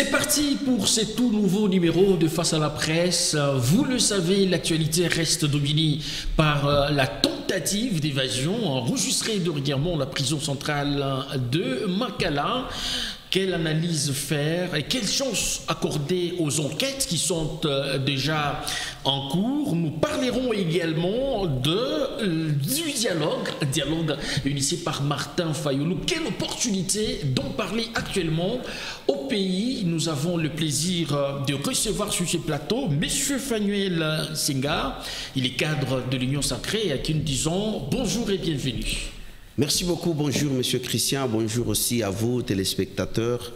C'est parti pour ce tout nouveau numéro de Face à la presse. Vous le savez, l'actualité reste dominée par la tentative d'évasion enregistrée dernièrement à la prison centrale de Makala. Quelle analyse faire et quelle chance accorder aux enquêtes qui sont déjà en cours. Nous parlerons également du dialogue initié par Martin Fayulu. Quelle opportunité d'en parler actuellement au pays. Nous avons le plaisir de recevoir sur ce plateau M. Fanuel Senga. Il est cadre de l'Union Sacrée à qui nous disons bonjour et bienvenue. Merci beaucoup, bonjour Monsieur Christian, bonjour aussi à vous téléspectateurs.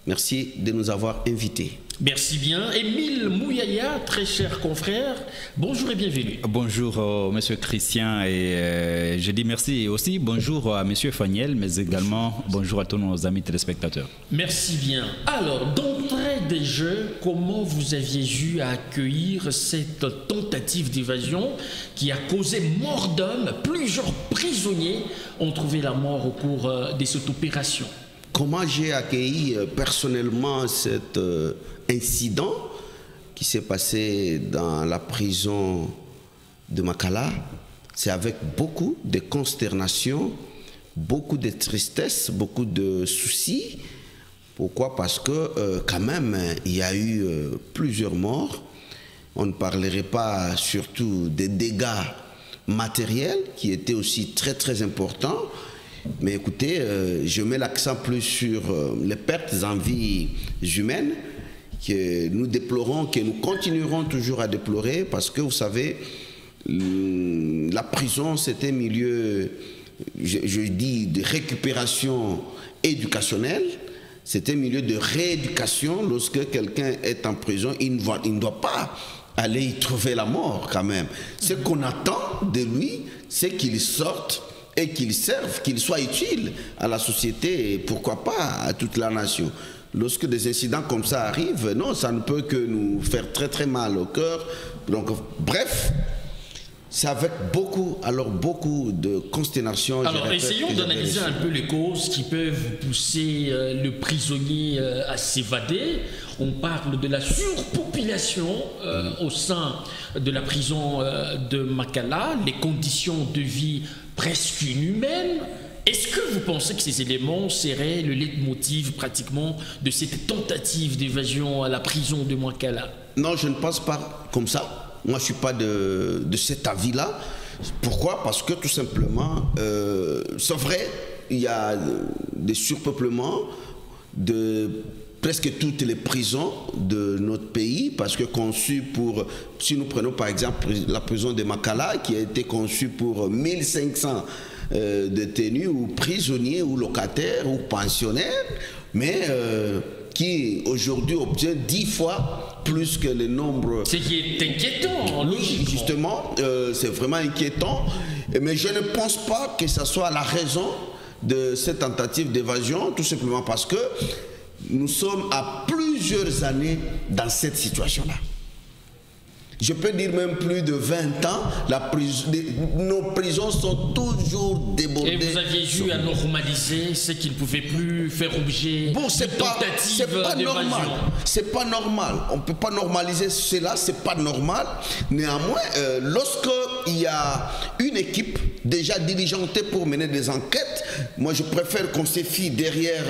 Merci de nous avoir invités. Merci bien. Émile Mouyaya, très cher confrère, bonjour et bienvenue. Bonjour Monsieur Christian et je dis merci et aussi bonjour à Monsieur Faniel, mais également bonjour à tous nos amis téléspectateurs. Merci bien. Alors, d'entrée des jeux, comment vous aviez eu à accueillir cette tentative d'évasion qui a causé mort d'hommes? Plusieurs prisonniers ont trouvé la mort au cours de cette opération. Comment j'ai accueilli personnellement cet incident qui s'est passé dans la prison de Makala? C'est avec beaucoup de consternation, beaucoup de tristesse, beaucoup de soucis. Pourquoi? Parce que quand même, il y a eu plusieurs morts. On ne parlerait pas surtout des dégâts matériels qui étaient aussi très très importants. Mais écoutez, je mets l'accent plus sur les pertes en vie humaines que nous déplorons, que nous continuerons toujours à déplorer parce que vous savez, la prison c'est un milieu, je dis, de récupération éducationnelle, c'est un milieu de rééducation. Lorsque quelqu'un est en prison, il ne doit pas aller y trouver la mort quand même. Ce qu'on attend de lui, c'est qu'il sorte et qu'il serve, qu'il soit utile à la société et pourquoi pas à toute la nation. Lorsque des incidents comme ça arrivent, non, ça ne peut que nous faire très très mal au cœur. Donc, bref, c'est avec beaucoup de consternation. Alors, essayons d'analyser un peu les causes qui peuvent pousser le prisonnier à s'évader. On parle de la surpopulation au sein de la prison de Makala, les conditions de vie presque inhumaines. Est-ce que vous pensez que ces éléments seraient le leitmotiv pratiquement de cette tentative d'évasion à la prison de Makala? Non, je ne pense pas comme ça. Moi, je ne suis pas de cet avis-là. Pourquoi? Parce que tout simplement, c'est vrai, il y a des surpeuplements de presque toutes les prisons de notre pays, parce que conçues pour, si nous prenons par exemple la prison de Makala, qui a été conçue pour 1500 détenus ou prisonniers ou locataires ou pensionnaires, mais qui aujourd'hui obtient 10 fois plus que le nombre. Ce qui est inquiétant, logiquement. Justement, c'est vraiment inquiétant, mais je ne pense pas que ce soit la raison de cette tentative d'évasion, tout simplement parce que nous sommes à plusieurs années dans cette situation-là. Je peux dire même plus de 20 ans, nos prisons sont toujours débordées. Et vous aviez eu à normaliser ce qui ne pouvait plus faire objet de tentative d'évasion. C'est pas normal. On ne peut pas normaliser cela, c'est pas normal. Néanmoins, lorsqu'il y a une équipe déjà diligentée pour mener des enquêtes, moi je préfère qu'on se fie derrière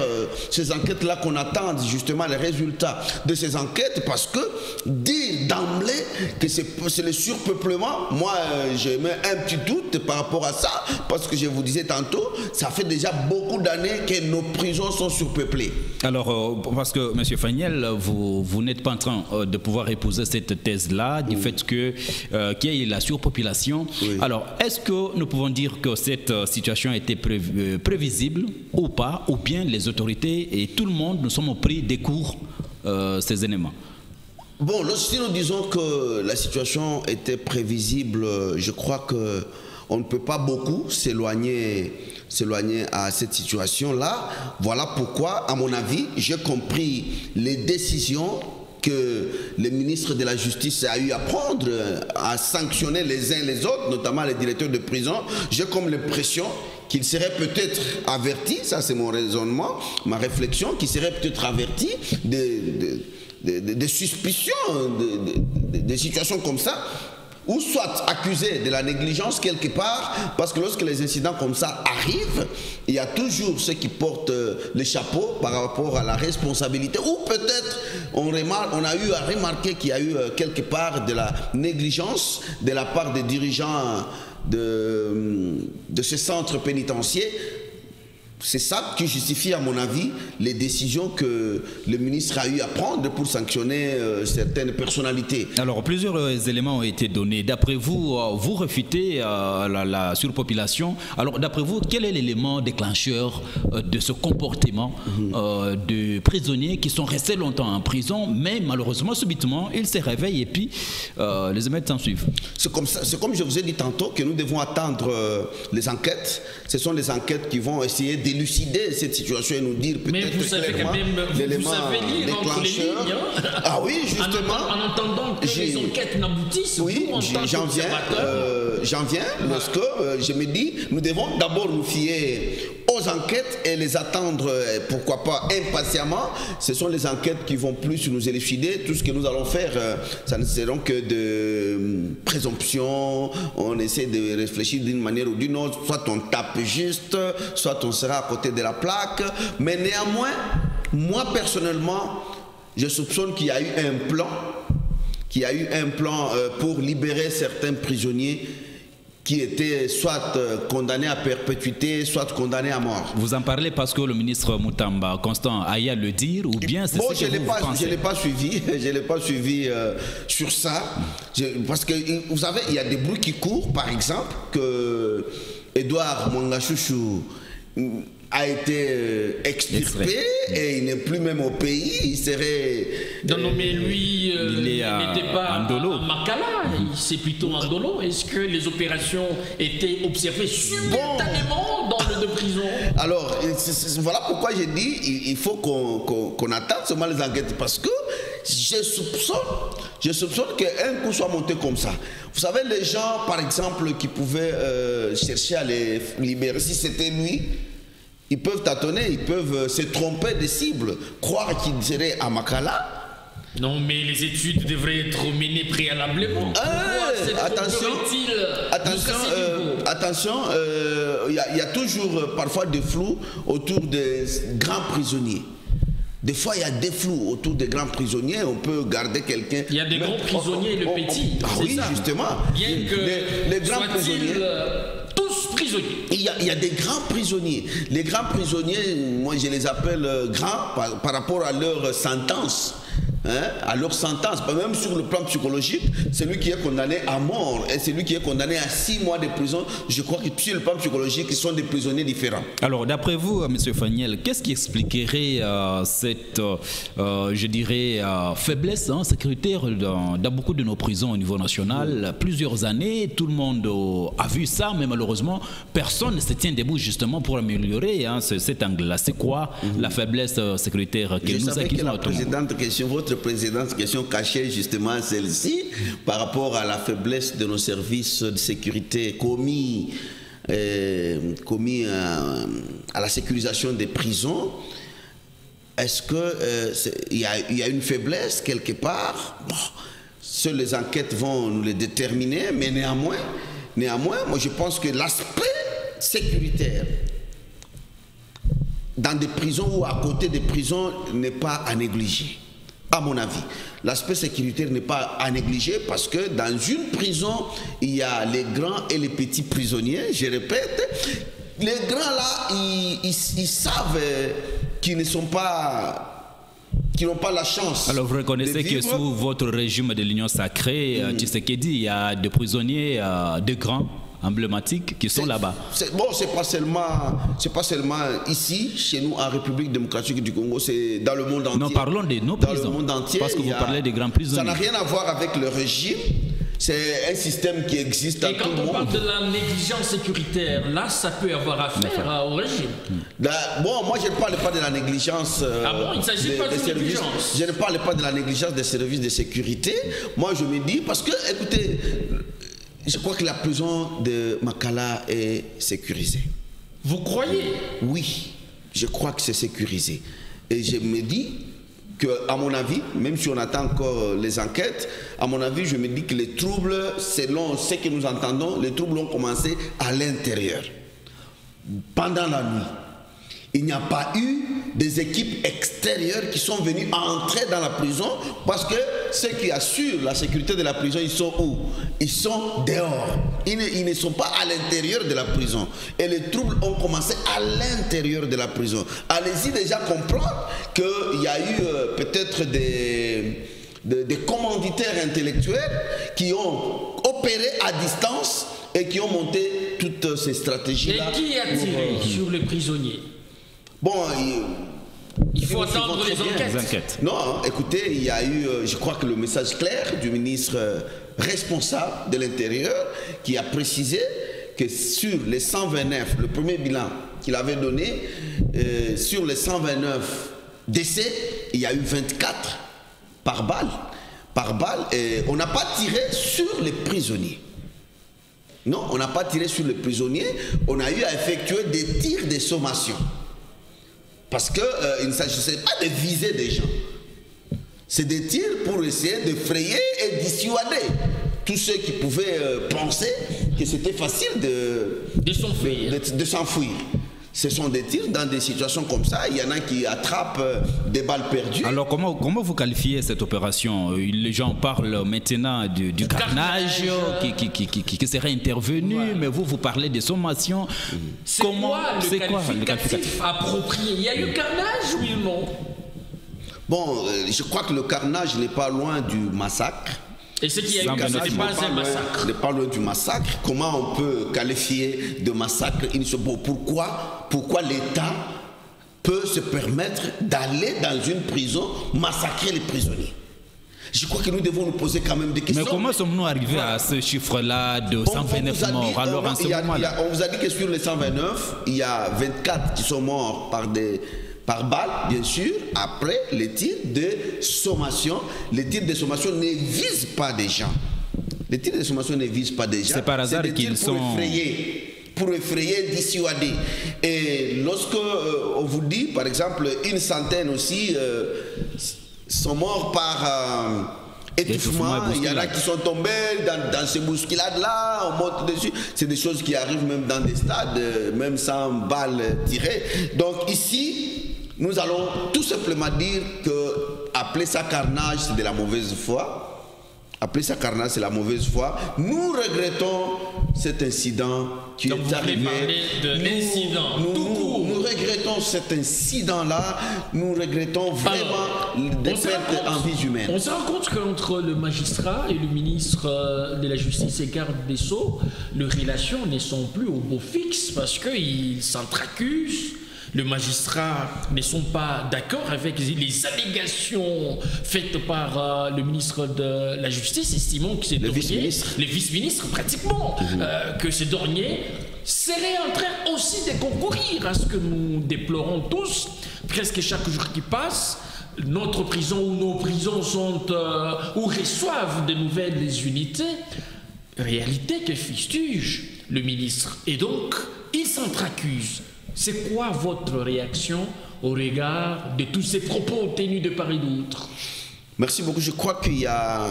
ces enquêtes-là, qu'on attende justement les résultats de ces enquêtes, parce que dire d'emblée que c'est le surpeuplement, moi je mets un petit doute par rapport à ça, parce que je vous disais tantôt, ça fait déjà beaucoup d'années que nos prisons sont surpeuplées. Alors, parce que M. Faniel, vous n'êtes pas en train de pouvoir épouser cette thèse-là, du fait qu'il y ait la surpopulation. Oui. Alors, est-ce que nous pouvons dire que cette situation était prévisible ou pas, ou bien les autorités et tout le monde, nous sommes au prix des cours ces éléments? Bon, si nous disons que la situation était prévisible, je crois qu'on ne peut pas beaucoup s'éloigner à cette situation-là. Voilà pourquoi, à mon avis, j'ai compris les décisions que le ministre de la Justice a eu à prendre, à sanctionner les uns les autres, notamment les directeurs de prison. J'ai comme l'impression qu'il serait peut-être averti, ça c'est mon raisonnement, ma réflexion, qu'il serait peut-être averti des suspicions, de situations comme ça, ou soit accusé de la négligence quelque part, parce que lorsque les incidents comme ça arrivent, il y a toujours ceux qui portent le chapeau par rapport à la responsabilité, ou peut-être on a eu à remarquer qu'il y a eu quelque part de la négligence de la part des dirigeants de ce centre pénitentiaire. C'est ça qui justifie, à mon avis, les décisions que le ministre a eu à prendre pour sanctionner certaines personnalités. Alors, plusieurs éléments ont été donnés. D'après vous, vous refutez la surpopulation. Alors, d'après vous, quel est l'élément déclencheur de ce comportement de prisonniers qui sont restés longtemps en prison, mais malheureusement, subitement, ils se réveillent et puis les émeutes s'en suivent? C'est comme je vous ai dit tantôt que nous devons attendre les enquêtes. Ce sont les enquêtes qui vont essayer d'élucider cette situation et nous dire peut-être clairement l'élément déclencheur. Ah oui, justement. En entendant que les enquêtes n'aboutissent, oui, j'en viens lorsque je me dis, nous devons d'abord nous fier aux enquêtes et les attendre, pourquoi pas impatiemment. Ce sont les enquêtes qui vont plus nous élucider. Tout ce que nous allons faire, ça ne seront que de présomptions. On essaie de réfléchir d'une manière ou d'une autre. Soit on tape juste, soit on sera à côté de la plaque. Mais néanmoins, moi personnellement, je soupçonne qu'il y a eu un plan, pour libérer certains prisonniers qui étaient soit condamnés à perpétuité, soit condamnés à mort. Vous en parlez parce que le ministre Mutamba Constant aille le dire, ou bien c'est ce que vous pensez? Je ne l'ai pas suivi sur ça. Parce que, vous savez, il y a des bruits qui courent, par exemple, que Edouard Mwangachouchou a été extirpé et il n'est plus même au pays. Il serait... Non, mais lui, il n'était pas à Makala, c'est plutôt en Dolo. Est-ce que les opérations étaient observées simultanément dans les deux prisons? Alors, voilà pourquoi j'ai dit il faut qu'on attende seulement les enquêtes, parce que je soupçonne qu'un coup soit monté comme ça. Vous savez, les gens, par exemple, qui pouvaient chercher à les libérer, si c'était lui, ils peuvent tâtonner, ils peuvent se tromper de cible, croire qu'il serait à Makala. Non, mais les études devraient être menées préalablement. Attention, il y a toujours parfois des flous autour des grands prisonniers. Des fois, il y a des flous autour des grands prisonniers. On peut garder quelqu'un. Il y a des grands prisonniers et le petit. Ah oui, ça. Justement. Bien que les grands prisonniers. Tous prisonniers. Il y a des grands prisonniers. Les grands prisonniers, moi je les appelle grands par rapport à leur sentence. À leur sentence, même sur le plan psychologique, celui qui est condamné à mort et celui qui est condamné à 6 mois de prison, je crois que sur le plan psychologique, ils sont des prisonniers différents. Alors, d'après vous, M. Faniel, qu'est-ce qui expliquerait cette, je dirais, faiblesse sécuritaire dans beaucoup de nos prisons au niveau national? Plusieurs années, tout le monde a vu ça, mais malheureusement, personne ne se tient debout justement pour améliorer cet angle-là. C'est quoi la faiblesse sécuritaire que nous accusons? La précédente question, votre précédente question cachait justement celle-ci par rapport à la faiblesse de nos services de sécurité commis à la sécurisation des prisons. Est-ce qu'il y a une faiblesse quelque part? Bon, seules les enquêtes vont nous les déterminer, mais néanmoins, moi je pense que l'aspect sécuritaire dans des prisons ou à côté des prisons n'est pas à négliger. À mon avis, l'aspect sécuritaire n'est pas à négliger, parce que dans une prison, il y a les grands et les petits prisonniers. Je répète, les grands là, ils savent qu'ils ne sont pas, qui n'ont pas la chance. Alors vous reconnaissez que sous votre régime de l'Union sacrée, Tshisekedi, il y a des prisonniers, des grands emblématiques qui sont là-bas. Bon, c'est pas seulement ici, chez nous, en République démocratique du Congo, c'est dans le monde entier. Non, parlons de nos prisons. Dans le monde entier. Parce que vous parlez des grands prisonniers. Ça n'a rien à voir avec le régime. C'est un système qui existe dans tout le monde. Et quand on parle de la négligence sécuritaire, là, ça peut avoir affaire au régime. Bon, moi, je ne parle pas de la négligence il ne s'agit pas de négligence. Je ne parle pas de la négligence des services de sécurité. Moi, je me dis, parce que, écoutez, je crois que la prison de Makala est sécurisée. Vous croyez? Oui, je crois que c'est sécurisé. Et je me dis que, à mon avis, même si on attend encore les enquêtes, à mon avis, je me dis que les troubles, selon ce que nous entendons, les troubles ont commencé à l'intérieur. Pendant la nuit, il n'y a pas eu des équipes extérieures qui sont venues entrer dans la prison, parce que ceux qui assurent la sécurité de la prison, ils sont où? Ils sont dehors. Ils ne sont pas à l'intérieur de la prison. Et les troubles ont commencé à l'intérieur de la prison. Allez-y déjà comprendre qu'il y a eu peut-être des commanditaires intellectuels qui ont opéré à distance et qui ont monté toutes ces stratégies-là. Et qui a tiré sur les prisonniers? Bon, il faut attendre les enquêtes. Non, écoutez, il y a eu, je crois que le message clair du ministre responsable de l'Intérieur qui a précisé que sur les 129, le premier bilan qu'il avait donné, sur les 129 décès, il y a eu 24 par balle. Par balle, et on n'a pas tiré sur les prisonniers. Non, on n'a pas tiré sur les prisonniers, on a eu à effectuer des tirs de sommation. Parce qu'il ne s'agissait pas de viser des gens. C'est des tirs pour essayer de frayer et dissuader tous ceux qui pouvaient penser que c'était facile de s'enfuir. Ce sont des tirs dans des situations comme ça. Il y en a qui attrapent des balles perdues. Alors comment vous qualifiez cette opération? Les gens parlent maintenant du carnage qui serait intervenu, ouais. Mais vous parlez de sommation. C'est quoi le qualificatif approprié? Il y a eu carnage, oui ou non? Bon, je crois que le carnage n'est pas loin du massacre. Et ce qu'il y a eu, ce n'est pas un massacre. Ne pas loin du massacre. Comment on peut qualifier de massacre? Pourquoi l'État peut se permettre d'aller dans une prison massacrer les prisonniers? Je crois que nous devons nous poser quand même des questions. Mais comment sommes-nous arrivés à ce chiffre-là de 129 morts? Alors en ce moment-là, on vous a dit que sur les 129, il y a 24 qui sont morts par balle, bien sûr. Après, les tirs de sommation. Les tirs de sommation ne visent pas des gens. Les tirs de sommation ne visent pas des gens. C'est par hasard qu'ils sont... Pour effrayer, dissuader. Et lorsque on vous dit, par exemple, une centaine aussi sont morts par... étouffement, il y en a qui sont tombés dans ces bousculades-là, on monte dessus. C'est des choses qui arrivent même dans des stades, même sans balles tirées. Donc ici, nous allons tout simplement dire que appeler ça carnage, c'est de la mauvaise foi. Appeler ça carnage, c'est la mauvaise foi. Nous regrettons cet incident qui est arrivé. Nous regrettons cet incident-là. Nous regrettons vraiment des pertes en vie humaine. On se rend compte qu'entre le magistrat et le ministre de la Justice et garde des Sceaux, les relations ne sont plus au beau fixe parce qu'ils s'entr'accusent. Le magistrat ne sont pas d'accord avec les allégations faites par le ministre de la Justice, estimant que c'est les vice-ministres pratiquement, que ce dernier serait en train aussi de concourir à ce que nous déplorons tous, presque chaque jour qui passe. Notre prison ou nos prisons sont ou reçoivent de nouvelles unités. Réalité que fustige le ministre. Et donc, il s'entr'accuse. C'est quoi votre réaction au regard de tous ces propos tenus de part et d'autre? Merci beaucoup. Je crois qu'il y a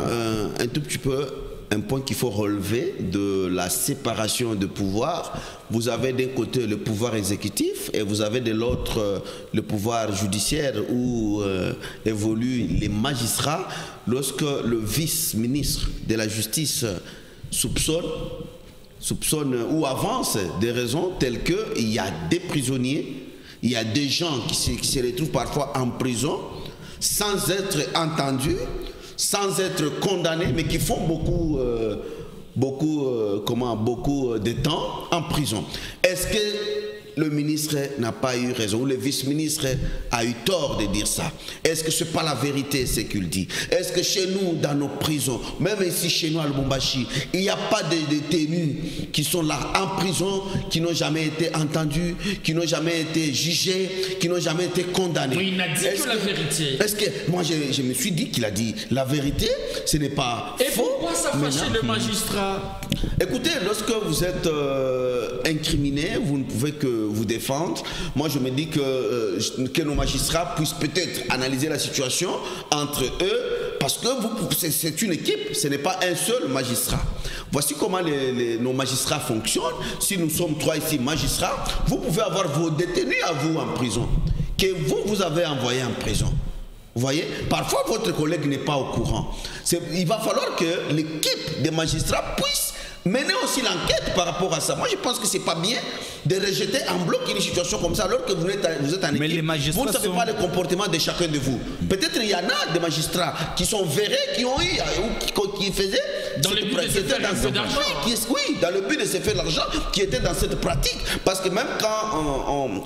un tout petit peu un point qu'il faut relever de la séparation de pouvoir. Vous avez d'un côté le pouvoir exécutif et vous avez de l'autre le pouvoir judiciaire où évoluent les magistrats. Lorsque le vice-ministre de la Justice soupçonne ou avance des raisons telles qu'il y a des prisonniers, il y a des gens qui se retrouvent parfois en prison sans être entendus, sans être condamnés, mais qui font beaucoup de temps en prison. Est-ce que le ministre n'a pas eu raison, ou le vice-ministre a eu tort de dire ça? Est-ce que ce n'est pas la vérité ce qu'il dit? Est-ce que chez nous, dans nos prisons, même ici chez nous à Lubumbashi, il n'y a pas de détenus qui sont là en prison, qui n'ont jamais été entendus, qui n'ont jamais été jugés, qui n'ont jamais été condamnés? Oui, il n'a dit que la vérité. Est-ce que moi je me suis dit qu'il a dit la vérité, ce n'est pas et faux. Pourquoi ça fâchait le magistrat? Écoutez, lorsque vous êtes incriminé, vous ne pouvez que vous défendre. Moi, je me dis que nos magistrats puissent peut-être analyser la situation entre eux, parce que c'est une équipe, ce n'est pas un seul magistrat. Voici comment nos magistrats fonctionnent. Si nous sommes 3 ici magistrats, vous pouvez avoir vos détenus à vous en prison, que vous avez envoyés en prison. Vous voyez, parfois votre collègue n'est pas au courant. Il va falloir que l'équipe des magistrats puisse mener aussi l'enquête par rapport à ça. Moi, je pense que c'est pas bien de rejeter en bloc une situation comme ça alors que vous êtes en équipe. Mais les magistrats vous ne savez pas le comportement de chacun de vous. Peut-être il y en a des magistrats qui sont verrés, qui ont eu, ou qui faisaient dans le but de se faire un peu d'argent. Oui, dans le but de se faire l'argent, qui étaient dans cette pratique. Parce que même quand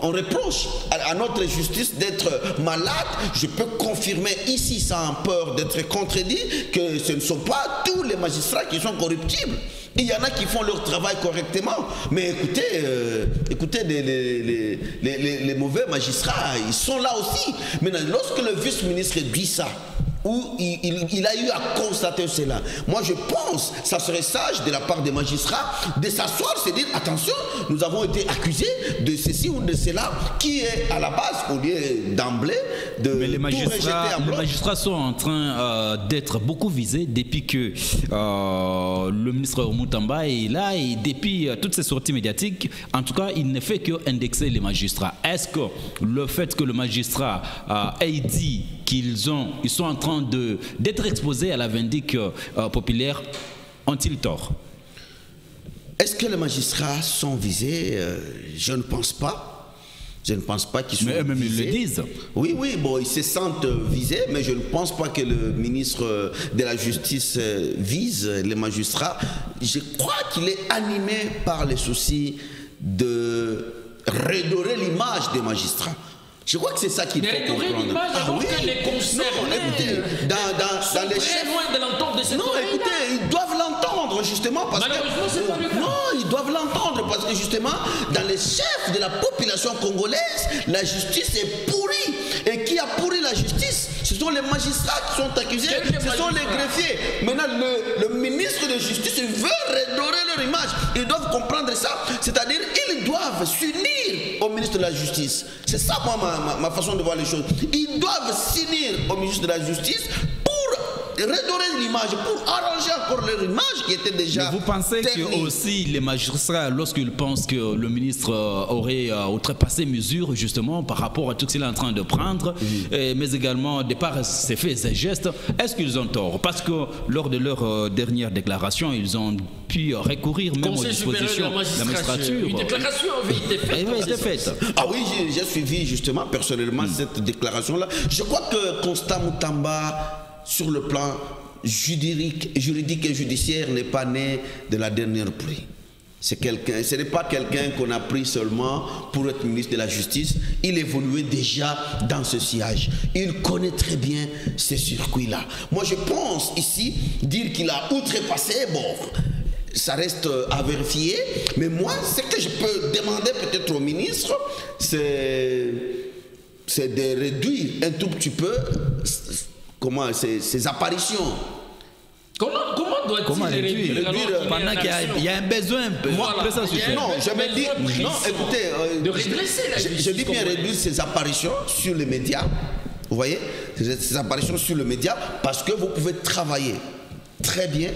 on reproche à notre justice d'être malade, je peux confirmer ici, sans peur d'être contredit, que ce ne sont pas tous les magistrats qui sont corruptibles. Il y en a qui font leur travail correctement. Mais écoutez, les mauvais magistrats, ils sont là aussi. Maintenant, lorsque le vice-ministre dit ça, où il a eu à constater cela. Moi, je pense que ça serait sage de la part des magistrats de s'asseoir, se dire, attention, nous avons été accusés de ceci ou de cela, qui est à la base, au lieu d'emblée, de mais les tout rejeter en bloc. Les magistrats sont en train d'être beaucoup visés depuis que le ministre Moutamba est là et depuis toutes ces sorties médiatiques. En tout cas, il ne fait que indexer les magistrats. Est-ce que le fait que le magistrat ait dit qu'ils sont en train d'être exposés à la vindicte populaire, ont-ils tort? Est-ce que les magistrats sont visés? Je ne pense pas. Je ne pense pas qu'ils soient visés. Mais eux-mêmes, ils le disent. Oui, bon, ils se sentent visés, mais je ne pense pas que le ministre de la Justice vise les magistrats. Je crois qu'il est animé par les soucis de redorer l'image des magistrats. Je crois que c'est ça qu'il faut comprendre. Que les concernés, dans les chefs, loin de l'entendre de cette ils doivent l'entendre justement parce que ils doivent l'entendre parce que justement dans les chefs de la population congolaise, la justice est pourrie. Et qui a pourri la justice? Ce sont les magistrats qui sont accusés, ce sont les greffiers. Maintenant, le ministre de justice veut redorer leur image. Ils doivent comprendre ça. C'est-à-dire, ils doivent s'unir au ministre de la Justice. C'est ça, moi, ma façon de voir les choses. Ils doivent s'unir au ministre de la Justice pour redorer l'image, pour arranger encore leur image qui était déjà. Mais vous pensez que aussi les magistrats, lorsqu'ils pensent que le ministre aurait outrepassé mesure justement par rapport à tout ce qu'il est en train de prendre, mais également de par ses faits et gestes, est-ce qu'ils ont tort? Parce que lors de leur dernière déclaration, ils ont pu recourir même aux dispositions de la magistrature. Une déclaration avait été faite. Ah oui, j'ai suivi justement personnellement cette déclaration-là. Je crois que Constant Moutamba, sur le plan juridique et judiciaire, n'est pas né de la dernière pluie. Ce n'est pas quelqu'un qu'on a pris seulement pour être ministre de la Justice. Il évoluait déjà dans ce sillage. Il connaît très bien ces circuits-là. Moi, je pense ici, dire qu'il a outrepassé, bon, ça reste à vérifier. Mais moi, ce que je peux demander peut-être au ministre, c'est de réduire un tout petit peu ces apparitions. Comment doit-il réduire pendant qu'il y a un besoin non, je me dis, non, écoutez, de redresser la justice. Je dis bien réduire ces apparitions sur les médias. Vous voyez, ces apparitions sur les médias, parce que vous pouvez travailler très bien.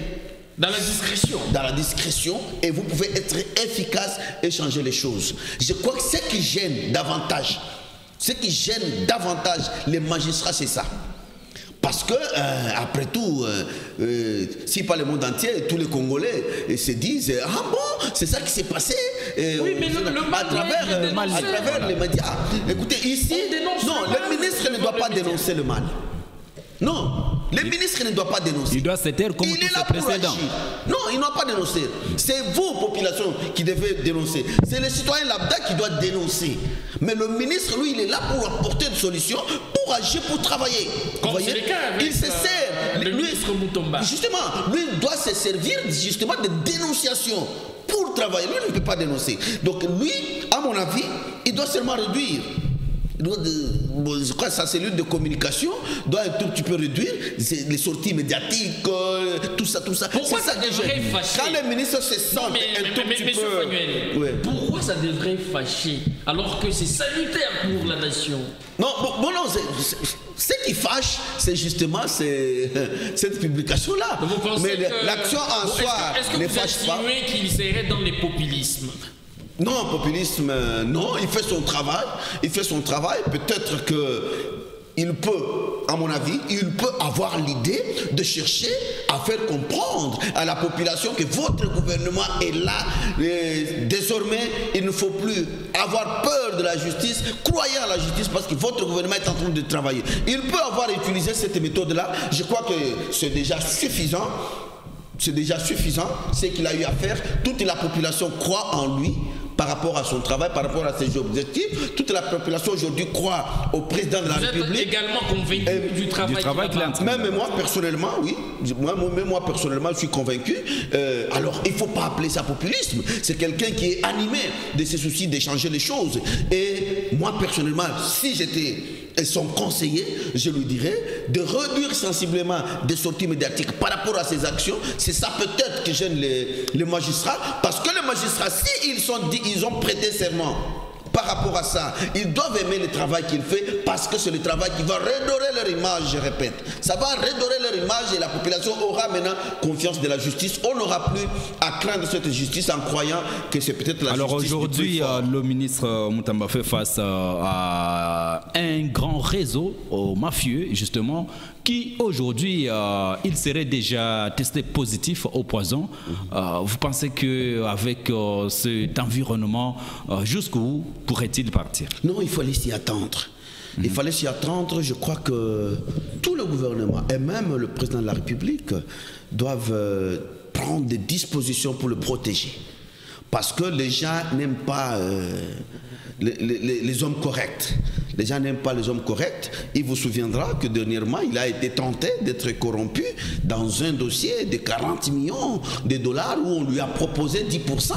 Dans la discrétion. Dans la discrétion, et vous pouvez être efficace et changer les choses. Je crois que ce qui gêne davantage les magistrats, c'est ça. Parce que, après tout, si pas le monde entier, tous les Congolais se disent « Ah bon, c'est ça qui s'est passé oui, mais à travers les médias. » Écoutez, ici, non, le ministre ne doit pas dénoncer le mal. Non, le ministre ne doit pas dénoncer. Il doit se taire comme tous ses précédents. Non, il ne doit pas dénoncer. C'est vous, population, qui devez dénoncer. C'est le citoyen lambda qui doit dénoncer. Mais le ministre, lui, il est là pour apporter une solution, pour agir, pour travailler. Comme c'est le cas avec il se sert. le ministre Moutomba. Justement, lui doit se servir justement de dénonciation pour travailler. Lui ne peut pas dénoncer. Donc lui, à mon avis, il doit seulement réduire Je crois que sa cellule de communication doit un tout petit peu réduire les sorties médiatiques, tout ça. Pourquoi ça devrait fâcher? Quand les ministres se sentent un tout petit peu... Fanuel, pourquoi ça devrait fâcher alors que c'est salutaire pour la nation? Non, ce qui fâche, c'est justement cette publication-là. Mais l'action en soi ne fâche pas. Est-ce que vous estimez qu'il serait dans les populismes? Non, populisme, non, il fait son travail. Il fait son travail. Peut-être qu'il peut, à mon avis, il peut avoir l'idée de chercher à faire comprendre à la population que votre gouvernement est là. Désormais, il ne faut plus avoir peur de la justice. Croyez à la justice parce que votre gouvernement est en train de travailler. Il peut avoir utilisé cette méthode-là. Je crois que c'est déjà suffisant. C'est déjà suffisant, ce qu'il a eu à faire. Toute la population croit en lui par rapport à son travail, par rapport à ses objectifs. Toute la population aujourd'hui croit au président de la République. Vous êtes également convaincu du travail qu'il a fait. Même moi personnellement, oui. Moi personnellement, je suis convaincu. Alors, il ne faut pas appeler ça populisme. C'est quelqu'un qui est animé de ses soucis d'échanger les choses. Et moi personnellement, si j'étais son conseiller, je lui dirais de réduire sensiblement des sorties médiatiques par rapport à ses actions. C'est ça peut-être qui gêne les magistrats, parce que les magistrats, ils ont prêté serment par rapport à ça, ils doivent aimer le travail qu'il fait, parce que c'est le travail qui va redorer leur image, je répète. Ça va redorer leur image et la population aura maintenant confiance de la justice. On n'aura plus à craindre cette justice en croyant que c'est peut-être la justice. Alors aujourd'hui, le ministre Mutamba fait face à un grand réseau mafieux, justement, qui aujourd'hui, il serait déjà testé positif au poison. Vous pensez qu'avec cet environnement, jusqu'où pourrait-il partir? Non, il fallait s'y attendre. Il fallait s'y attendre. Je crois que tout le gouvernement et même le président de la République doivent prendre des dispositions pour le protéger. Parce que les gens n'aiment pas les hommes corrects. Les gens n'aiment pas les hommes corrects. Il vous souviendra que dernièrement, il a été tenté d'être corrompu dans un dossier de 40 millions de dollars où on lui a proposé 10%.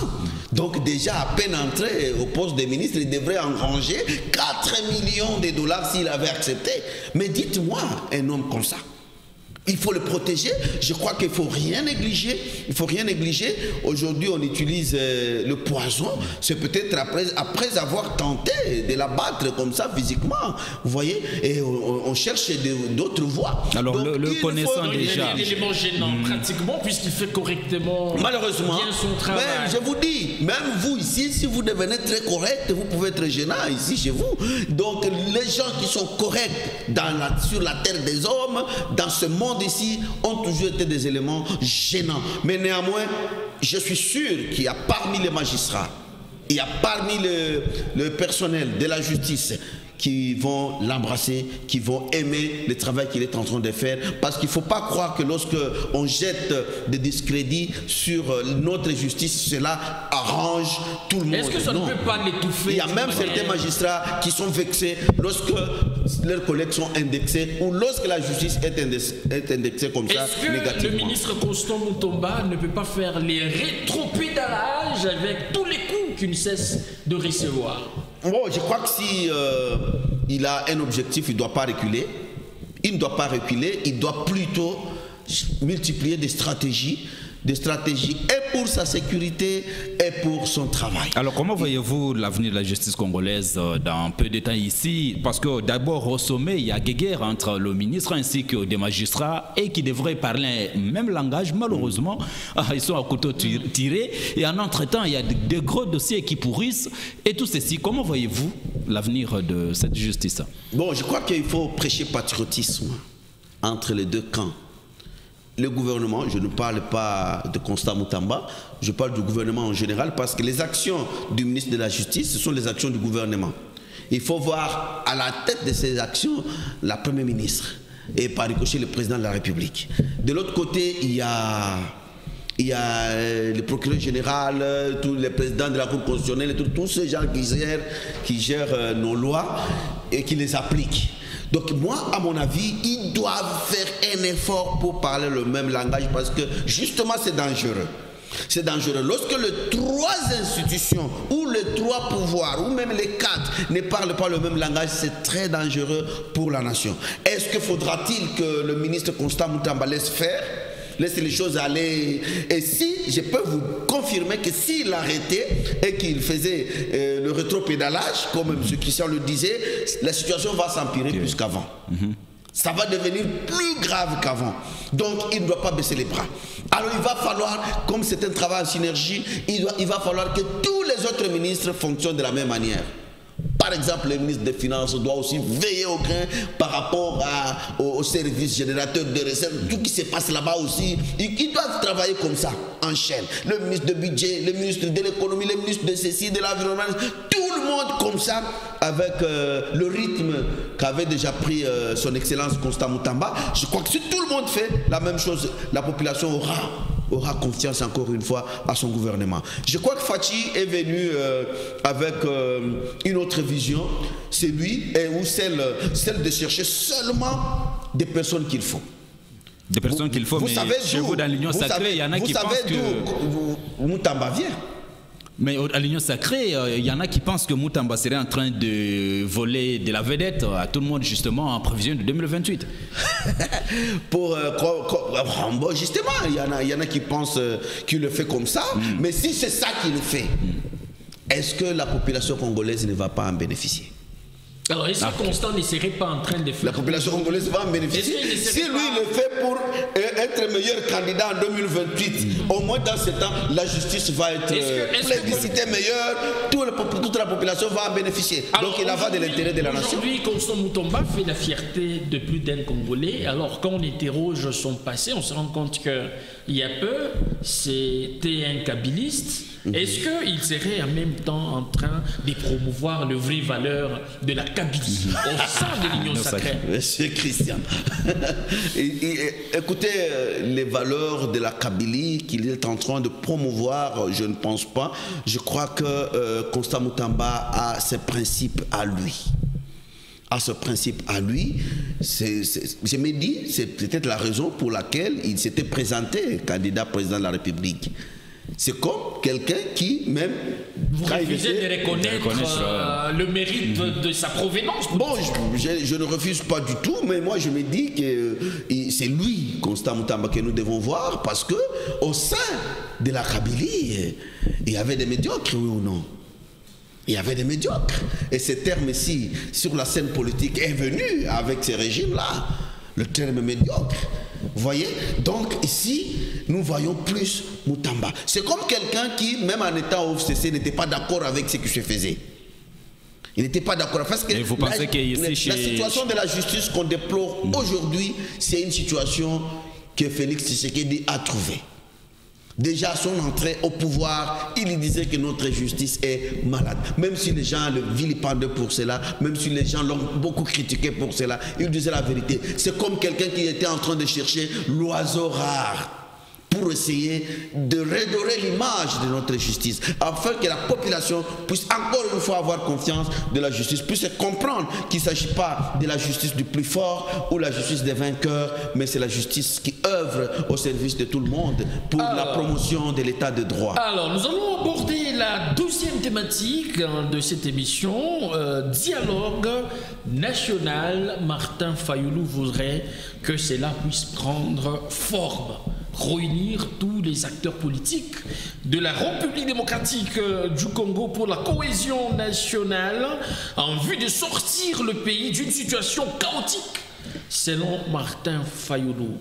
Donc déjà, à peine entré au poste de ministre, il devrait engranger 4 millions de dollars s'il avait accepté. Mais dites-moi, un homme comme ça, il faut le protéger. Je crois qu'il ne faut rien négliger. Il faut rien négliger. Aujourd'hui, on utilise le poison. C'est peut-être après avoir tenté de l'abattre comme ça physiquement. Vous voyez? Et on cherche d'autres voies. Alors, donc, le connaissant déjà. Il y a des éléments gênants, pratiquement, puisqu'il fait correctement malheureusement, bien son travail. Même, je vous dis, même vous ici, si vous devenez très correct, vous pouvez être gênant ici chez vous. Donc, les gens qui sont corrects sur la terre des hommes, dans ce monde ici, ont toujours été des éléments gênants. Mais néanmoins, je suis sûr qu'il y a parmi les magistrats, il y a parmi le personnel de la justice qui vont l'embrasser, qui vont aimer le travail qu'il est en train de faire. Parce qu'il ne faut pas croire que lorsque on jette des discrédits sur notre justice, cela arrange tout le monde. Est-ce que ça ne peut pas l'étouffer? Il y a même certains magistrats qui sont vexés lorsque leurs collègues sont indexés ou lorsque la justice est indexée comme ça négativement. Est-ce que le ministre Constant Mutomba ne peut pas faire les rétropédalages avec tous les coups qu'il ne cesse de recevoir? Bon, je crois que si il a un objectif, il ne doit pas reculer. Il ne doit pas reculer, il doit plutôt multiplier des stratégies et pour sa sécurité et pour son travail. Alors comment voyez-vous l'avenir de la justice congolaise dans peu de temps ici? Parce que d'abord au sommet, il y a guerre entre le ministre ainsi que des magistrats et qui devraient parler même langage. Malheureusement, ils sont à couteau tiré et en entre-temps, il y a de gros dossiers qui pourrissent et tout ceci. Comment voyez-vous l'avenir de cette justice? Bon, je crois qu'il faut prêcher patriotisme entre les deux camps. Le gouvernement, je ne parle pas de Constant Mutamba, je parle du gouvernement en général parce que les actions du ministre de la Justice, ce sont les actions du gouvernement. Il faut voir à la tête de ces actions la Première ministre et par ricochet le président de la République. De l'autre côté, il y a le procureur général, tous les présidents de la Cour constitutionnelle, tous ces gens qui gèrent nos lois et qui les appliquent. Donc moi, à mon avis, ils doivent faire un effort pour parler le même langage parce que justement c'est dangereux. C'est dangereux. Lorsque les trois institutions, ou les trois pouvoirs, ou même les quatre ne parlent pas le même langage, c'est très dangereux pour la nation. Est-ce que faudra-t-il que le ministre Constant Moutamba laisse faire, laisse les choses aller? Et si, je peux vous confirmer que s'il arrêtait et qu'il faisait le rétropédalage, comme M. Christian le disait, la situation va s'empirer plus qu'avant. Ça va devenir plus grave qu'avant. Donc, il ne doit pas baisser les bras. Alors, il va falloir, comme c'est un travail en synergie, il va falloir que tous les autres ministres fonctionnent de la même manière. Par exemple, le ministre des Finances doit aussi veiller au grain par rapport au service générateur de recettes. Tout qui se passe là-bas aussi, ils doivent travailler comme ça, en chaîne. Le ministre de budget, le ministre de l'économie, le ministre de ceci, de l'environnement, tout le monde comme ça, avec le rythme qu'avait déjà pris son Excellence Constant Moutamba. Je crois que si tout le monde fait la même chose, la population aura confiance encore une fois à son gouvernement. Je crois que Fachi est venu avec une autre vision, c'est lui, ou celle de chercher seulement des personnes qu'il faut. Des personnes qu'il faut, mais chez vous dans l'Union Sacrée, il y en a qui pensent que... Vous savez d'où Moutamba vient? Mais à l'Union Sacrée, il y en a qui pensent que Moutamba serait en train de voler de la vedette à tout le monde, justement, en prévision de 2028. Justement, il y en a qui pensent qu'il le fait comme ça, mais si c'est ça qu'il fait, est-ce que la population congolaise ne va pas en bénéficier? Alors, est-ce que Constant ne serait pas en train de faire... La population congolaise va en bénéficier. Si lui le fait pour être meilleur candidat en 2028, au moins dans ce temps, la justice va être plébiscitée meilleure, toute la population va en bénéficier. Alors, donc il en va de l'intérêt de la nation. Aujourd'hui, Constant Moutamba fait la fierté de plus d'un Congolais. Alors quand on interroge son passé, on se rend compte qu'il y a peu, c'était un kabiliste. Est-ce qu'il serait en même temps en train de promouvoir les vraies valeurs de la Kabylie au sein de l'Union Sacrée? Monsieur Christian, écoutez, les valeurs de la Kabylie qu'il est en train de promouvoir, je ne pense pas. Je crois que Constant Moutamba a ses principes à lui. Je me dis, c'est peut-être la raison pour laquelle il s'était présenté candidat président de la République. C'est comme quelqu'un qui même... Vous refusez de reconnaître le mérite de sa provenance? Bon, je ne refuse pas du tout, mais moi je me dis que c'est lui, Constant Moutamba, que nous devons voir, parce que au sein de la Kabylie, il y avait des médiocres, oui ou non? Il y avait des médiocres. Et ce terme-ci, sur la scène politique, est venu avec ces régimes-là. Le terme médiocre. Vous voyez? Donc ici, nous voyons plus Moutamba. C'est comme quelqu'un qui, même en étant au FCC, n'était pas d'accord avec ce qui se faisait. Il n'était pas d'accord. Parce que vous pensez la situation de la justice qu'on déplore aujourd'hui, c'est une situation que Félix Tshisekedi a trouvée. Déjà à son entrée au pouvoir, il disait que notre justice est malade. Même si les gens le vilipendaient pour cela, même si les gens l'ont beaucoup critiqué pour cela, il disait la vérité. C'est comme quelqu'un qui était en train de chercher l'oiseau rare pour essayer de redorer l'image de notre justice, afin que la population puisse encore une fois avoir confiance de la justice, puisse comprendre qu'il ne s'agit pas de la justice du plus fort ou la justice des vainqueurs, mais c'est la justice qui œuvre au service de tout le monde pour la promotion de l'état de droit. Alors, nous allons aborder la 12e thématique de cette émission, dialogue national. Martin Fayoulou voudrait que cela puisse prendre forme, réunir tous les acteurs politiques de la République démocratique du Congo pour la cohésion nationale en vue de sortir le pays d'une situation chaotique, selon Martin Fayoulou.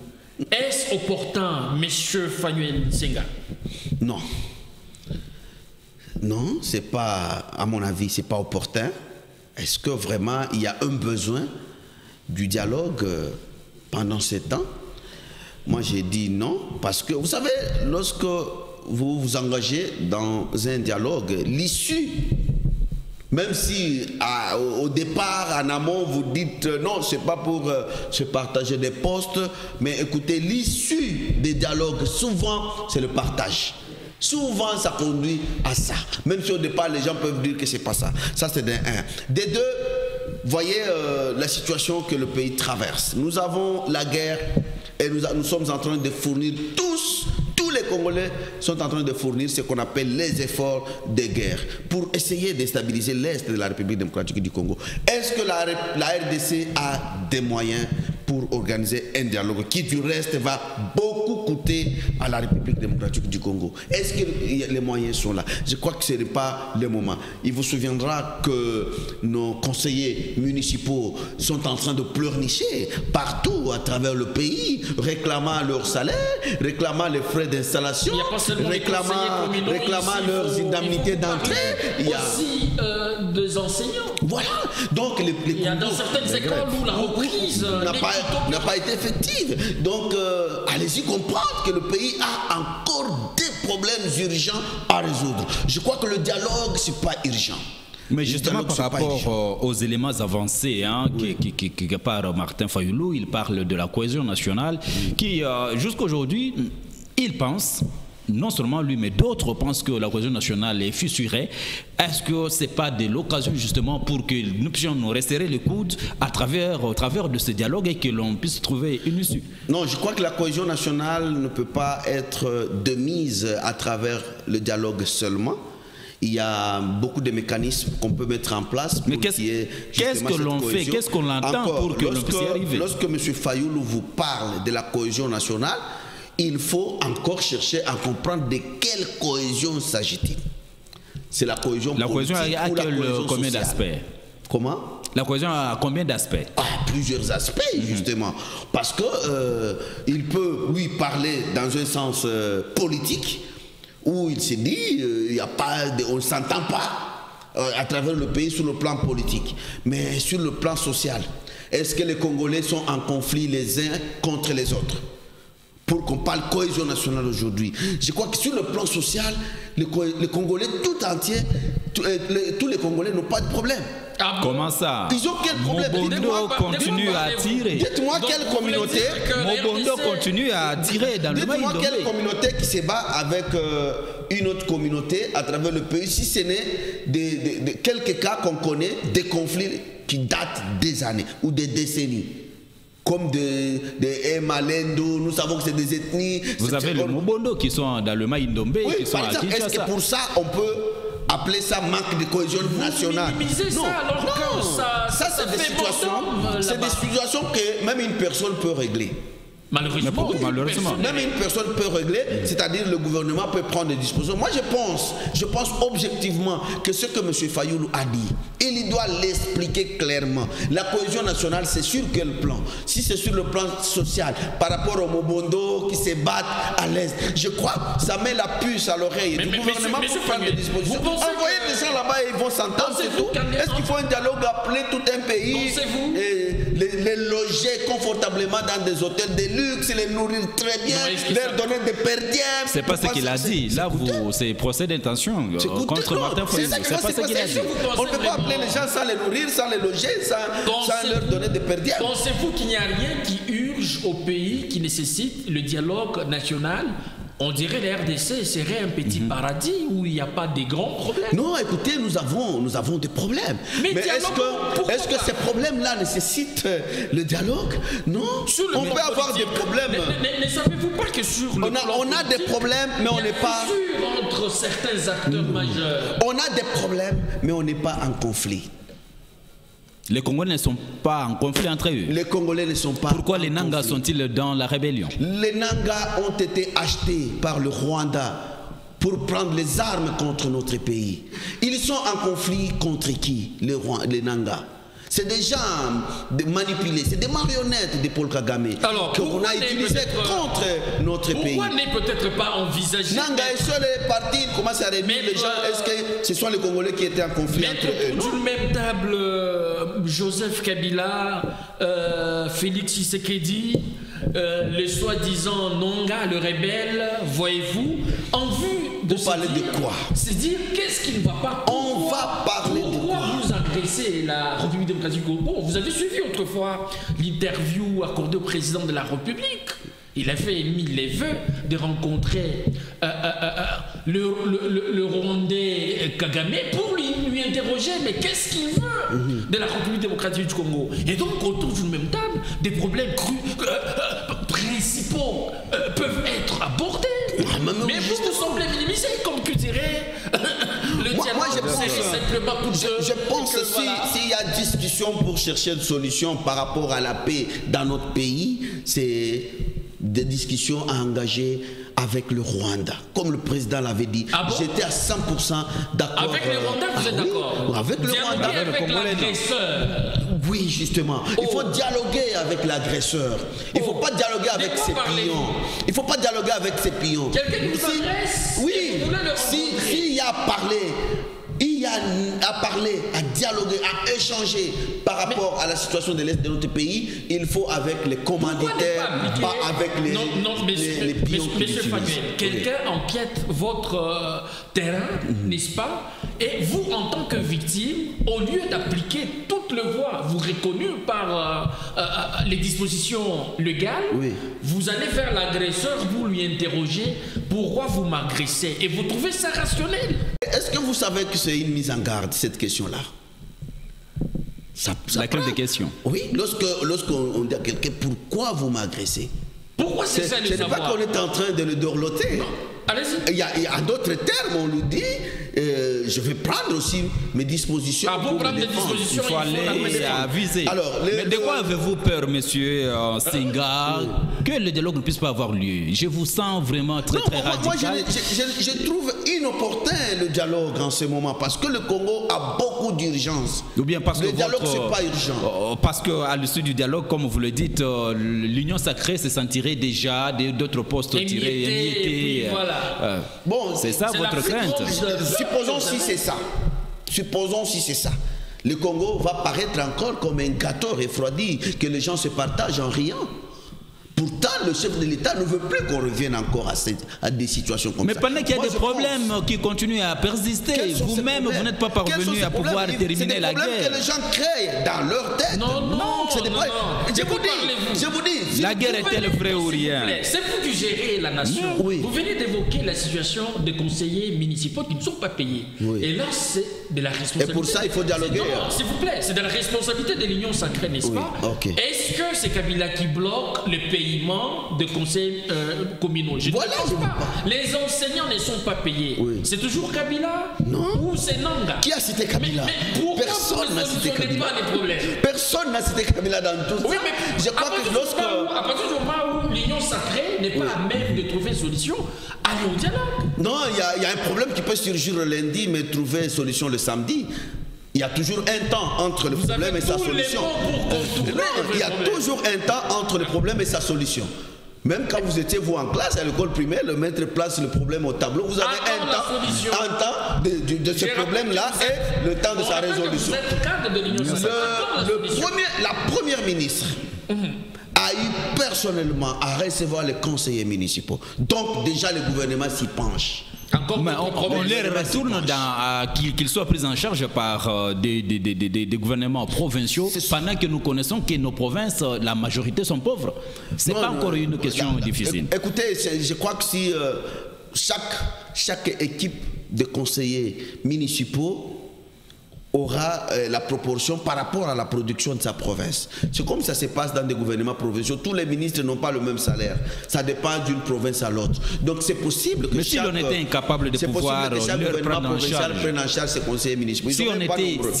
Est-ce opportun, monsieur Fanuel Nsenga? Non. Non, c'est pas, à mon avis, c'est pas opportun. Est-ce que vraiment il y a un besoin du dialogue pendant ces temps? Moi, j'ai dit non, parce que, vous savez, lorsque vous vous engagez dans un dialogue, l'issue, même si au départ, en amont, vous dites non, c'est pas pour se partager des postes, mais écoutez, l'issue des dialogues, souvent, c'est le partage. Souvent, ça conduit à ça. Même si au départ, les gens peuvent dire que c'est pas ça. Ça, c'est d'un un. Des deux, voyez la situation que le pays traverse. Nous avons la guerre et nous sommes en train de fournir tous les Congolais sont en train de fournir ce qu'on appelle les efforts de guerre pour essayer de stabiliser l'Est de la République démocratique du Congo. Est-ce que la RDC a des moyens pour organiser un dialogue qui du reste va beaucoup coûter à la République démocratique du Congo? Est-ce que les moyens sont là? Je crois que ce n'est pas le moment. Il vous souviendra que nos conseillers municipaux sont en train de pleurnicher partout à travers le pays, réclamant leur salaire, réclamant les frais d'installation, réclamant leurs indemnités d'entrée. Il y a aussi des enseignants. Voilà. Donc il y a dans certaines écoles où la reprise n'a pas été effective. Donc allez-y comprendre que le pays a encore des problèmes urgents à résoudre. Je crois que le dialogue, c'est pas urgent. Mais justement, par rapport aux éléments avancés qui par Martin Fayulu, il parle de la cohésion nationale qui, jusqu'aujourd'hui, il pense, non seulement lui, mais d'autres pensent que la cohésion nationale est fissurée. Est-ce que ce n'est pas de l'occasion justement pour que nous puissions nous resserrer les coudes au travers de ce dialogue et que l'on puisse trouver une issue? Non, je crois que la cohésion nationale ne peut pas être de mise à travers le dialogue seulement. Il y a beaucoup de mécanismes qu'on peut mettre en place pour qu'il y ait qu'est-ce que l'on fait, qu'est-ce qu'on entend pour que l'on puisse y arriver? Lorsque M. Fayulu vous parle de la cohésion nationale, il faut encore chercher à comprendre de quelle cohésion s'agit-il. C'est la cohésion politique ou la cohésion combien sociale? d'aspects? Comment? La cohésion a combien d'aspects? Plusieurs aspects, justement. Parce que il peut, oui, parler dans un sens politique, où il se dit, on ne s'entend pas à travers le pays sur le plan politique. Mais sur le plan social, est-ce que les Congolais sont en conflit les uns contre les autres? Pour qu'on parle cohésion nationale aujourd'hui. Je crois que sur le plan social, les Congolais tout entiers, tous les Congolais n'ont pas de problème. Comment ça? Ils ont quel problème? Mobondo continue à tirer. Dites-moi quelle communauté. Mobondo continue à tirer dans le Maï. Dites-moi quelle communauté qui se bat avec une autre communauté à travers le pays, si ce n'est de quelques cas qu'on connaît, des conflits qui datent des années ou des décennies. Comme des Malendo, nous savons que c'est des ethnies. Vous avez les Mobondo qui sont dans le Maïndombe, oui, qui sont à Kinshasa. Est-ce que pour ça, on peut appeler ça manque de cohésion nationale? Non, ça c'est des situations que même une personne peut régler. Malheureusement. Même une personne peut régler, c'est-à-dire le gouvernement peut prendre des dispositions. Moi je pense objectivement que ce que M. Fayulu a dit, il doit l'expliquer clairement. La cohésion nationale, c'est sur quel plan? Si c'est sur le plan social, par rapport aux Mobondo qui se battent à l'Est, je crois que ça met la puce à l'oreille du gouvernement pour prendre des dispositions. Envoyer des gens là-bas et ils vont s'entendre, c'est tout. Est-ce qu'il faut un dialogue appeler tout un pays et les loger confortablement dans des hôtels de luxe, les nourrir très bien, leur donner des per diem? C'est pas ce qu'il a dit. Là, c'est procès d'intention contre Martin Fayulu. C'est pas ce qu'il a dit. On ne peut pas appeler les gens sans les nourrir, sans les loger, sans leur donner des per diem. Pensez-vous qu'il n'y a rien qui urge au pays, qui nécessite le dialogue national? On dirait que la RDC serait un petit paradis où il n'y a pas de grands problèmes. Non, écoutez, nous avons des problèmes. Mais est-ce que ces problèmes-là nécessitent le dialogue? Non. On peut avoir des problèmes. Ne savez-vous pas que sur le plan on a des problèmes, mais on n'est pas... entre certains acteurs majeurs. On a des problèmes, mais on n'est pas en conflit. Les Congolais ne sont pas en conflit entre eux. Les Congolais ne sont pas. Pourquoi les Nangas sont-ils dans la rébellion? Les Nangas ont été achetés par le Rwanda pour prendre les armes contre notre pays. Ils sont en conflit contre qui? Les Nangas. C'est des gens manipulés, c'est des marionnettes de Paul Kagame qu'on a utilisé contre notre pays. Pourquoi n'est peut-être pas envisagé? Nanga est seul est parti, il commence à réunir les gens. Est-ce que ce sont les Congolais qui étaient en conflit entre eux? Sur le même table, Joseph Kabila, Félix Tshisekedi, les soi-disant Nanga, le rebelle, voyez-vous, en vue de parler de quoi? C'est dire qu'est-ce qui ne va pas? On va parler de quoi? Vous agressez la République démocratique du Congo. Vous avez suivi autrefois l'interview accordée au président de la République. Il a fait émis les vœux de rencontrer le Rwandais Kagame pour lui interroger, mais qu'est-ce qu'il veut de la République démocratique du Congo? Et donc, autour d'une même table, des problèmes principaux peuvent être abordés. Mais l'assouplissez, comme que dirait le dialogue. Je pense que s'il y a discussion pour chercher une solution par rapport à la paix dans notre pays, c'est des discussions à engager avec le Rwanda. Comme le président l'avait dit, j'étais à 100% d'accord. Avec le Rwanda, vous êtes d'accord? Avec le Rwanda. Avec l'agresseur. Oui, justement. Il faut dialoguer avec l'agresseur. Il ne faut pas dialoguer avec ses pions. Il ne faut pas dialoguer avec ses pions. Quelqu'un nous agresse? Oui. S'il y a à parler... Il y a à parler, à dialoguer, à échanger par rapport à la situation de l'Est de notre pays, il faut avec les commanditaires, pas avec les pions. Monsieur Fanuel, quelqu'un empiète votre terrain, n'est-ce pas? Et vous, en tant que victime, au lieu d'appliquer toute le voie, vous reconnue par les dispositions légales, vous allez vers l'agresseur, vous lui interrogez pourquoi vous m'agressez et vous trouvez ça rationnel. Est-ce que vous savez que c'est une mise en garde, cette question-là? Laquelle des questions? Oui, lorsqu'on dit à quelqu'un pourquoi vous m'agressez? Pourquoi c'est ça le savoir? Ce n'est pas qu'on est en train de le dorloter. Allez-y. Il y a d'autres termes, on nous dit, je vais prendre aussi mes dispositions. Pour prendre des dispositions, il faut aller aviser. Alors, mais de quoi avez-vous peur, monsieur Senga, que le dialogue ne puisse pas avoir lieu? Je vous sens vraiment très radical. Moi, je trouve inopportun le dialogue en ce moment parce que le Congo a beaucoup d'urgence. Ou bien parce que le dialogue, c'est pas urgent. Parce qu'à l'issue du dialogue, comme vous le dites, l'Union sacrée se sentirait déjà d'autres postes tirés, émiettés. Voilà. Bon, c'est ça votre crainte? Supposons si c'est ça. Supposons si c'est ça. Le Congo va paraître encore comme un gâteau refroidi que les gens se partagent en riant. Pourtant, le chef de l'État ne veut plus qu'on revienne encore à des situations comme ça. Mais pendant qu'il y a des problèmes qui continuent à persister, vous-même, vous n'êtes pas parvenu à pouvoir terminer la guerre. C'est des problèmes que les gens créent dans leur tête. Non, je vous dis. La guerre est-elle vraie ou rien? C'est vous qui gérez la nation. Vous venez d'évoquer la situation des conseillers municipaux qui ne sont pas payés. Et là, c'est de la responsabilité. Et pour ça, il faut dialoguer. Non, s'il vous plaît, c'est de la responsabilité de l'Union sacrée, n'est-ce pas? Est-ce que c'est Kabila qui bloque le paiement de conseils communaux? Je ne pense pas. Les enseignants ne sont pas payés. C'est toujours Kabila? Non. Ou c'est Nanga? Qui a cité Kabila? Mais pourquoi personne n'a cité Kabila. Pas les problèmes? Personne n'a cité Kabila dans tout ça. Oui, mais je crois que lorsque... à partir du moment où l'Union sacrée n'est pas à même de trouver une solution, allez au dialogue. Non, il y a un problème qui peut surgir le lundi, mais trouver une solution le samedi. Il y a toujours un temps entre le problème et sa solution. Il y a toujours un temps entre le problème et sa solution. Même quand vous étiez vous en classe à l'école primaire, le maître place le problème au tableau. Vous avez un temps de ce problème-là et le temps de sa résolution. La première ministre a eu personnellement à recevoir les conseillers municipaux. Donc déjà le gouvernement s'y penche. Mais on les retourne qu'ils soient pris en charge par des gouvernements provinciaux pendant que nous connaissons que nos provinces, la majorité sont pauvres. Ce n'est pas encore une question difficile. Écoutez, je crois que si chaque équipe de conseillers municipaux aura la proportion par rapport à la production de sa province. C'est comme ça se passe dans des gouvernements provinciaux. Tous les ministres n'ont pas le même salaire. Ça dépend d'une province à l'autre. Donc c'est possible que si on était incapable de pouvoir leur prendre en charge ses conseillers municipaux. Si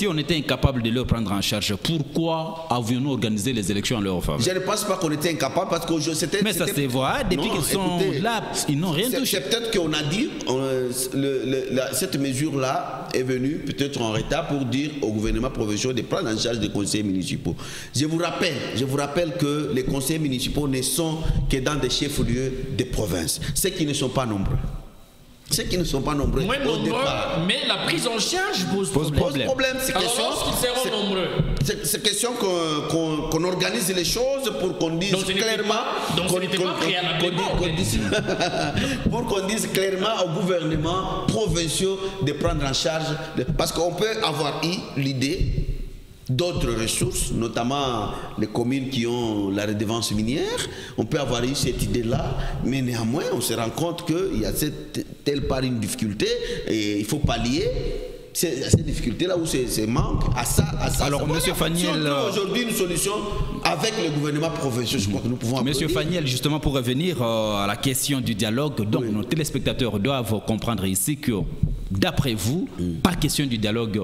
on était incapable de leur prendre en charge, pourquoi avions-nous organisé les élections en leur faveur? Je ne pense pas qu'on était incapable parce que c'était... Mais ça se voit, depuis qu'ils sont là, ils n'ont rien touché. C'est peut-être qu'on a dit, cette mesure-là est venue peut-être en retard pour dire au gouvernement provincial de prendre en charge des conseillers municipaux. Je vous rappelle que les conseillers municipaux ne sont que dans des chefs-lieux des provinces, ceux qui ne sont pas nombreux. Ceux qui ne sont pas nombreux au départ. Mais la prise en charge pose problème. C'est question qu'on organise les choses pour qu'on dise clairement aux gouvernements provinciaux de prendre en charge. Parce qu'on peut avoir eu l'idée d'autres ressources, notamment les communes qui ont la redevance minière. On peut avoir eu cette idée-là, mais néanmoins, on se rend compte qu'il y a telle part une difficulté et il faut pallier. ces difficultés-là ou ces manques à ça. Alors, voilà. M. Faniel... Si on trouve aujourd'hui une solution avec les gouvernements provinciaux, je crois que nous pouvons M. Faniel, justement, pour revenir à la question du dialogue, donc nos téléspectateurs doivent comprendre ici que, d'après vous, pas question du dialogue